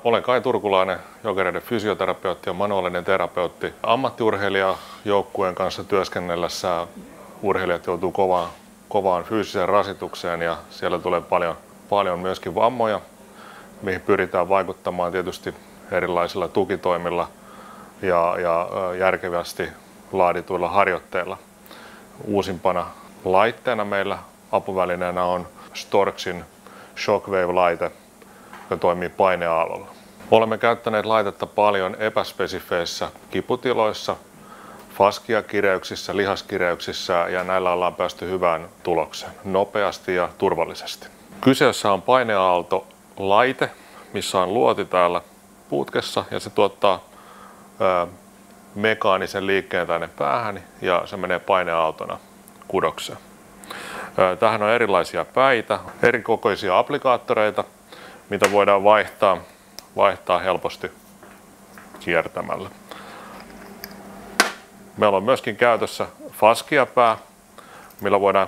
Olen Kai Turkulainen, Jokereiden fysioterapeutti ja manuaalinen terapeutti. Ammattiurheilijajoukkueen kanssa työskennellessä urheilijat joutuu kovaan fyysiseen rasitukseen ja siellä tulee paljon myöskin vammoja, mihin pyritään vaikuttamaan tietysti erilaisilla tukitoimilla ja järkevästi laadituilla harjoitteilla. Uusimpana laitteena meillä apuvälineenä on Storksin Shockwave-laite, joka toimii paineaallolla. Olemme käyttäneet laitetta paljon epäspesifeissä kiputiloissa, faskiakireyksissä, lihaskireyksissä ja näillä ollaan päästy hyvään tulokseen nopeasti ja turvallisesti. Kyseessä on paineaaltolaite, missä on luoti täällä putkessa ja se tuottaa mekaanisen liikkeen tänne päähän ja se menee paineaaltona kudokseen. Tähän on erilaisia päitä, eri kokoisia applikaattoreita, mitä voidaan vaihtaa helposti kiertämällä. Meillä on myöskin käytössä faskiapää, millä voidaan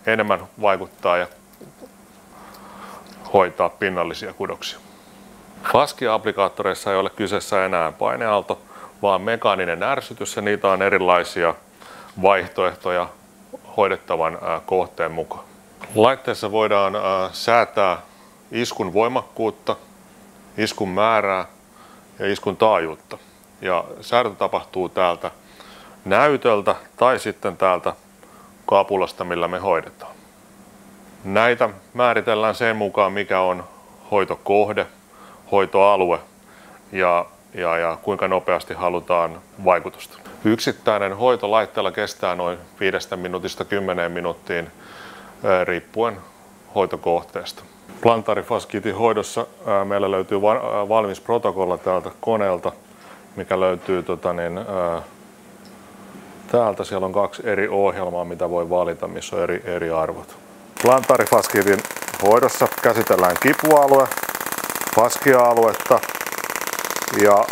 enemmän vaikuttaa ja hoitaa pinnallisia kudoksia. Faskia-applikaattoreissa ei ole kyseessä enää paineaalto, vaan mekaaninen ärsytys ja niitä on erilaisia vaihtoehtoja hoidettavan kohteen mukaan. Laitteessa voidaan säätää iskun voimakkuutta, iskun määrää ja iskun taajuutta. Ja säätö tapahtuu täältä näytöltä tai sitten täältä kapulasta, millä me hoidetaan. Näitä määritellään sen mukaan, mikä on hoitokohde, hoitoalue ja kuinka nopeasti halutaan vaikutusta. Yksittäinen hoito laitteella kestää noin 5 minuutista 10 minuuttiin riippuen hoitokohteesta. Plantaarifaskiitin hoidossa meillä löytyy valmis protokolla täältä koneelta, mikä löytyy täältä. Siellä on 2 eri ohjelmaa, mitä voi valita, missä on eri arvot. Plantaarifaskiitin hoidossa käsitellään kipualue, faskia-aluetta ja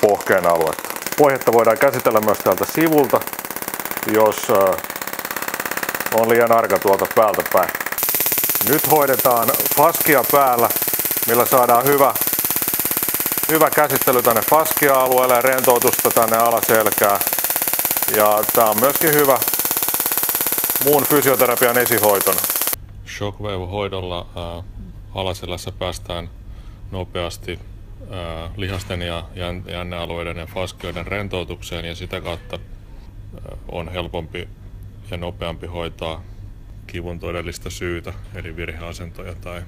pohkeen aluetta. Pohjetta voidaan käsitellä myös täältä sivulta, jos on liian arka tuolta päältä päin. Nyt hoidetaan faskia päällä, millä saadaan hyvä käsittely tänne faskia-alueelle ja rentoutusta tänne alaselkään. Ja tämä on myöskin hyvä muun fysioterapian esihoitona. Shockwave-hoidolla alaselässä päästään nopeasti lihasten ja jännealueiden ja faskioiden rentoutukseen ja sitä kautta on helpompi ja nopeampi hoitaa kivun todellista syytä, eli virheasentoja tai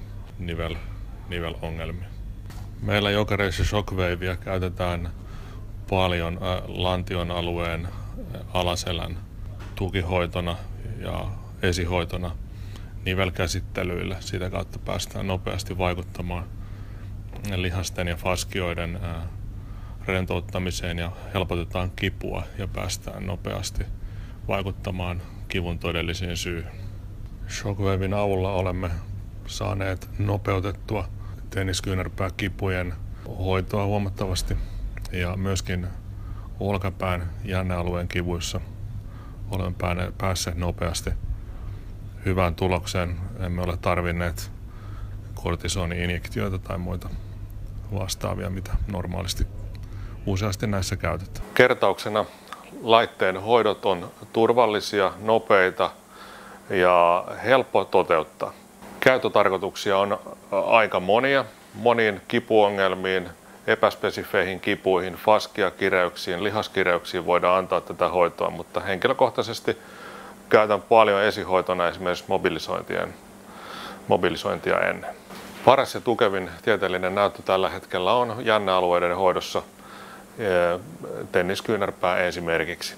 nivelongelmia. Meillä Jokereissa Shockwavea käytetään paljon lantion alueen alaselän tukihoitona ja esihoitona nivelkäsittelyillä. Sitä kautta päästään nopeasti vaikuttamaan lihasten ja faskioiden rentouttamiseen ja helpotetaan kipua ja päästään nopeasti vaikuttamaan kivun todellisiin syyhyn. Shockwaven avulla olemme saaneet nopeutettua tenniskyynärpääkipujen hoitoa huomattavasti ja myöskin olkapään jännealueen kivuissa olemme päässeet nopeasti hyvään tulokseen. Emme ole tarvinneet kortisoni-injektioita tai muita vastaavia, mitä normaalisti useasti näissä käytetään. Kertauksena laitteen hoidot on turvallisia, nopeita ja helppo toteuttaa. Käyttötarkoituksia on aika monia. Moniin kipuongelmiin, epäspesifeihin kipuihin, faskiakireyksiin, lihaskireyksiin voidaan antaa tätä hoitoa, mutta henkilökohtaisesti käytän paljon esihoitona esimerkiksi mobilisointia ennen. Paras ja tukevin tieteellinen näyttö tällä hetkellä on jännealueiden hoidossa tenniskyynärpää esimerkiksi.